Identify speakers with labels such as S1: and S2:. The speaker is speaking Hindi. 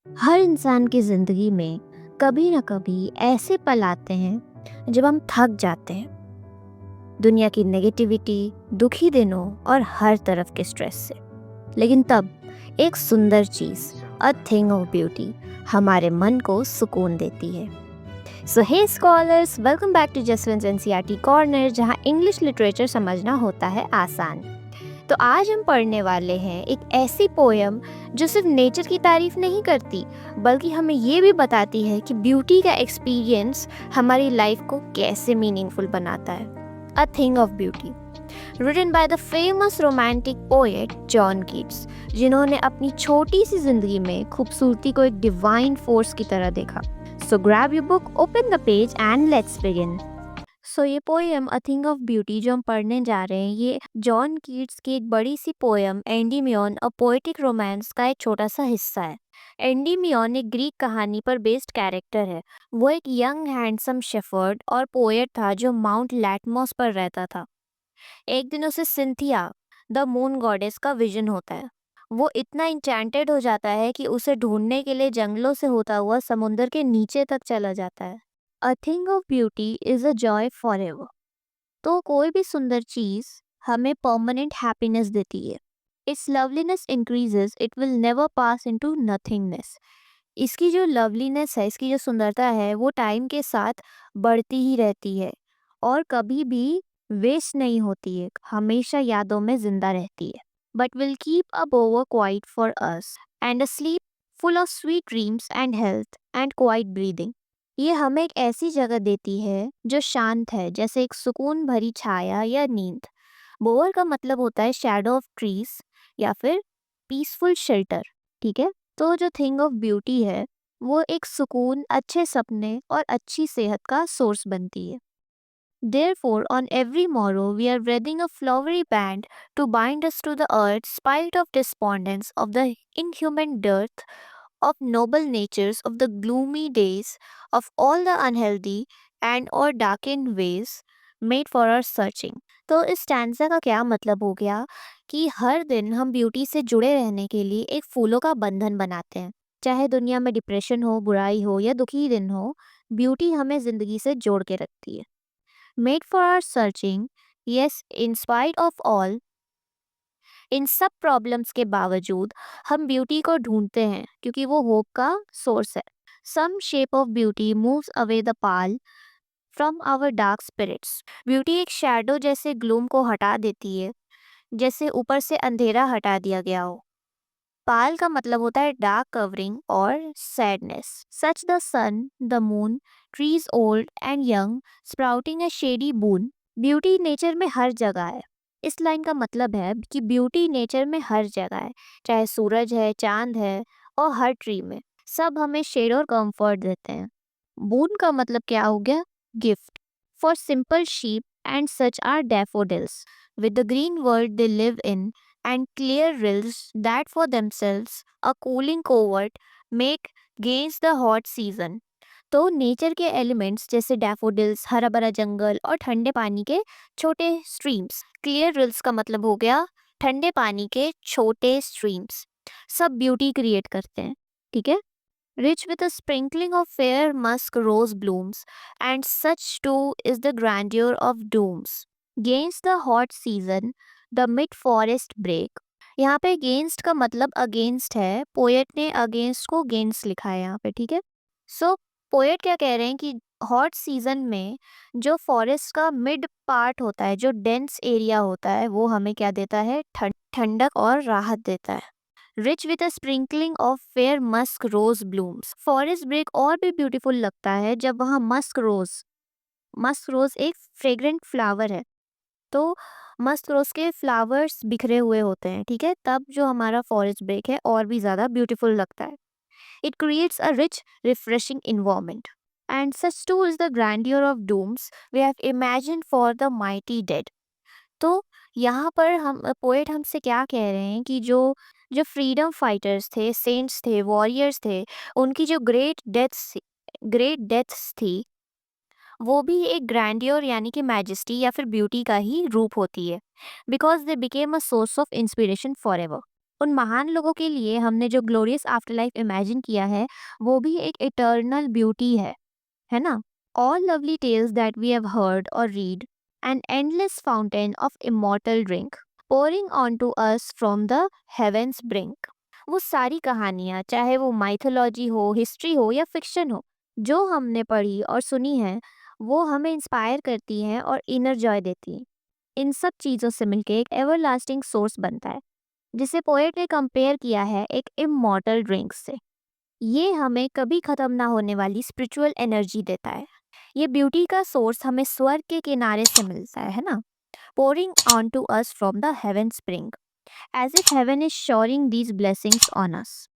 S1: हर इंसान की ज़िंदगी में कभी ना कभी ऐसे पल आते हैं जब हम थक जाते हैं दुनिया की नेगेटिविटी, दुखी दिनों और हर तरफ के स्ट्रेस से। लेकिन तब एक सुंदर चीज़, अ थिंग ऑफ ब्यूटी, हमारे मन को सुकून देती है। So hey scholars, welcome back to Jaswant NCERT corner, जहां इंग्लिश लिटरेचर समझना होता है आसान। तो आज हम पढ़ने वाले हैं एक ऐसी पोयम जो सिर्फ नेचर की तारीफ नहीं करती, बल्कि हमें ये भी बताती है कि ब्यूटी का एक्सपीरियंस हमारी लाइफ को कैसे मीनिंगफुल बनाता है। A thing of beauty, written by the famous romantic poet John Keats, जिन्होंने अपनी छोटी सी जिंदगी में खूबसूरती को एक डिवाइन फोर्स की तरह देखा। So grab your book, open the page and let's begin. So ये poem a thing of beauty जो हम पढ़ने जा रहे हैं, ये जॉन कीट्स की एक बड़ी सी poem Endymion a poetic romance का एक छोटा सा हिस्सा है। एंडीमियन एक ग्रीक कहानी पर बेस्ड कैरेक्टर है। वो एक यंग हैंडसम शेफर्ड और पोएट था जो माउंट लैटमॉस पर रहता था। एक दिन उसे सिंथिया, द मून गॉडेस, का विजन होता है। वो इतना इंचेंटेड हो जाता है कि उसे ढूंढने के लिए जंगलों से होता हुआ समुद्र के नीचे तक चला जाता है। A thing of beauty is a joy for ever. तो कोई भी सुंदर चीज हमें परमानेंट हैप्पीनेस देती है। It's loveliness increases, it will never pass into nothingness. इसकी जो लवलीनेस है, इसकी जो सुंदरता है, वो टाइम के साथ बढ़ती ही रहती है और कभी भी वेस्ट नहीं होती है, हमेशा यादों में जिंदा रहती है। But will keep a बोवर quiet for us and a slip full of sweet dreams and health and quite breathing. ये हमें एक ऐसी जगह देती है जो शांत है, जैसे एक सुकून भरी छाया या नींद। बोवर का मतलब होता है शैडो ऑफ ट्रीज या फिर पीसफुल शेल्टर। ठीक है, तो जो थिंग ऑफ ब्यूटी है, वो एक सुकून, अच्छे सपने और अच्छी सेहत का सोर्स बनती है। Therefore, on every morrow we are wearing a flowery band to bind us to the earth, spite of despondence, of the inhuman dearth, of noble natures, of the gloomy days, of all the unhealthy and or darkened ways made for our searching। तो इस स्टैंजा का क्या मतलब हो गया कि हर दिन हम ब्यूटी से जुड़े रहने के लिए एक फूलों का बंधन बनाते हैं। चाहे दुनिया में डिप्रेशन हो, बुराई हो या दुखी दिन हो, ब्यूटी हमें जिंदगी से जोड़ के रखती है। Made for our searching, yes, in spite of all, इन सब प्रॉब्लम्स के बावजूद हम ब्यूटी को ढूंढते हैं क्योंकि वो होप का सोर्स है। Some shape of beauty moves away the pall from our dark spirits. Beauty एक शैडो जैसे ग्लूम को हटा देती है, जैसे ऊपर से अंधेरा हटा दिया गया हो। पाल का मतलब होता है डार्क कवरिंग और sadness. Such the sun, the moon, trees old and young, sprouting a shady boon. Beauty nature में हर जगह है। इस लाइन का मतलब है कि ब्यूटी नेचर में हर जगह है, चाहे सूरज है, चांद है और हर ट्री में। सब हमें शेड और कंफर्ट देते हैं। बून का मतलब क्या हो गया? Gift. For simple sheep and such are daffodils, with the green world they live in and clear rills that for themselves a cooling covert make against the hot season। तो नेचर के एलिमेंट्स जैसे डैफोडिल्स, हरा भरा जंगल और ठंडे पानी के छोटे स्ट्रीम्स। क्लियर रिल्स का मतलब हो गया ठंडे पानी के छोटे स्ट्रीम्स, सब ब्यूटी क्रिएट करते हैं। ठीक है, rich with a sprinkling of fair musk rose blooms, and such too is the grandeur of dooms। Against the hot season, the mid forest break। यहाँ पे against का मतलब against है, पोएट ने against को against लिखा है यहाँ पे। ठीक है, सो पोएट क्या कह रहे हैं कि हॉट सीजन में जो फॉरेस्ट का मिड पार्ट होता है, जो डेंस एरिया होता है, वो हमें क्या देता है? ठंडक और राहत देता है। Rich with a sprinkling of fair musk rose blooms. Forest brake और भी ब्यूटीफुल लगता है जब वहाँ मस्क रोज एक फ्रेग्रेंट फ्लावर है, तो मस्क रोज के फ्लावर्स बिखरे हुए होते हैं। ठीक है, तब जो हमारा फॉरेस्ट ब्रेक है और भी ज़्यादा ब्यूटीफुल लगता है। It creates a rich refreshing environment and such too is the grandeur of dooms we have imagined for the mighty dead. तो यहाँ पर हम पोएट हमसे क्या कह रहे हैं कि जो जो फ्रीडम फाइटर्स थे, सेंट्स थे, वॉरियर्स थे, उनकी जो ग्रेट डेथ्स थी, वो भी एक ग्रैंडियर यानी कि मैजेस्टी या फिर ब्यूटी का ही रूप होती है, because they became a source of inspiration for ever. उन महान लोगों के लिए हमने जो ग्लोरियस आफ्टर लाइफ इमेजिन किया है, वो भी एक इटर्नल ब्यूटी है ना? All lovely tales that we have heard or read, an endless fountain of immortal drink, pouring onto us from the heavens brink. वो सारी कहानियाँ, चाहे वो माइथोलॉजी हो, हिस्ट्री हो या फिक्शन हो, जो हमने पढ़ी और सुनी है, वो हमें इंस्पायर करती हैं और इनर जॉय देती हैं। इन सब चीज़ों से मिलके एक एवरलास्टिंग सोर्स बनता है, जिसे पोएट ने कंपेयर किया है एक इमॉर्टल ड्रिंक से। ये हमें कभी खत्म ना होने वाली स्पिरिचुअल एनर्जी देता है। ये ब्यूटी का सोर्स हमें स्वर्ग के किनारे से मिलता है ना? pouring onto us from the heaven spring, as if heaven is showering these blessings on us.